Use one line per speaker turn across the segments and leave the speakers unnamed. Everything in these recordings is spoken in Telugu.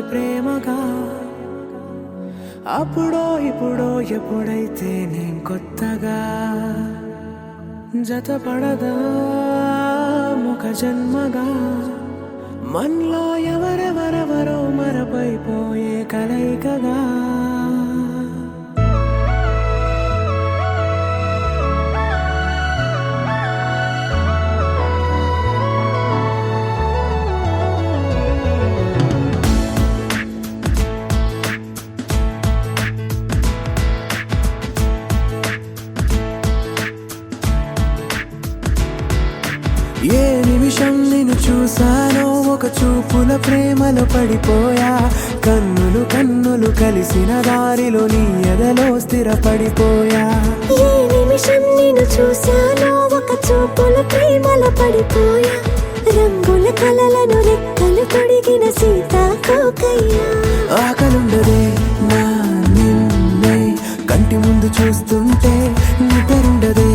ప్రేమగా అప్పుడో ఇప్పుడో ఎప్పుడైతే నేను కొత్తగా జతపడదా ముఖ జన్మగా మనలో ఎవరెవరెవరో మరపైపోయే కలయికగా ఏ నిమిషం నిన్ను చూసానో ఒక చూపుల ప్రేమలో పడిపోయా కన్నులు కన్నులు కలిసిన దారిలో నీ ఎదలో స్థిరపడిపోయా
ఏ నిమిషం నిన్ను చూసానో ఒక చూపుల ప్రేమలో పడిపోయా రంగుల కలలను రెక్కలు పొడిగిన సీతాకోకయ్యా
ఆకలుండదే నా నిన్నే కంటి ముందు చూస్తుంటే నిద్రుండదే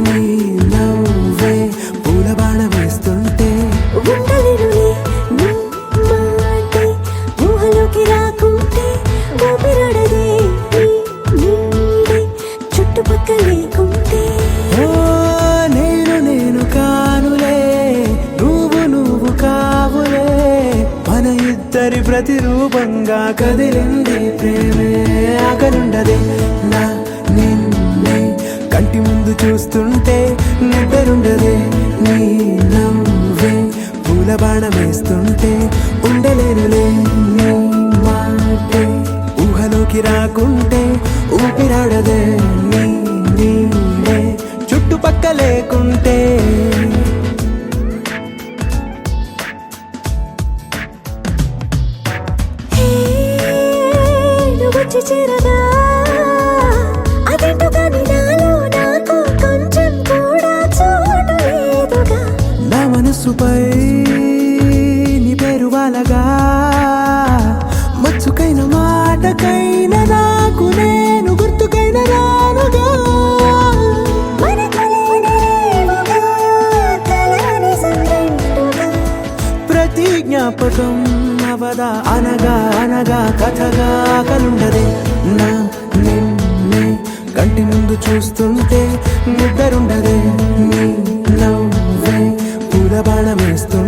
నీ నవ్వే పూల బాణ వేస్తుంటే
ఉండలేనులే నీ మాటే ఊహలోకి రాకుంటే ఊపిరాడదే నీ నీడే చుట్టుపక్కల లేకుంటే
ఓ నేను కానులే నువ్వు కావులే మన ఇద్దరి ప్రతిరూపంగా కదిలింది ప్రేమే ఆకలుండదే నా నిన్నే కంటి ముందు చూస్తుంటే నిద్రుండదే నీ నవ్వే పూల బాణం వేస్తుంటే ఉండలేనులే నీ మాటే ఊహలోకి రాకుంటే ఊపిరాడదే నీ నీడే చుట్టుపక్క లేకుంటే
వచ్చి చేరగా అదేంటో కానీ నాలో నాకు కొంచెం కూడా చోటు లేదుగా
నా మనసుపై నీ పేరు వాలగా మచ్చుకైన మాటకైన నాకు నేను గుర్తుకైన రానుగా
మన కలయికలేవుగా, కలని సంరెండుగా.
ప్రతి జ్ఞాపకం అవదా అనగా అనగా కథగా కలుండదే నా నిన్నే కంటి ముందు చూస్తుంటే నిద్రుండదే నీ నవ్వే పూల బాణం వేస్తుంటే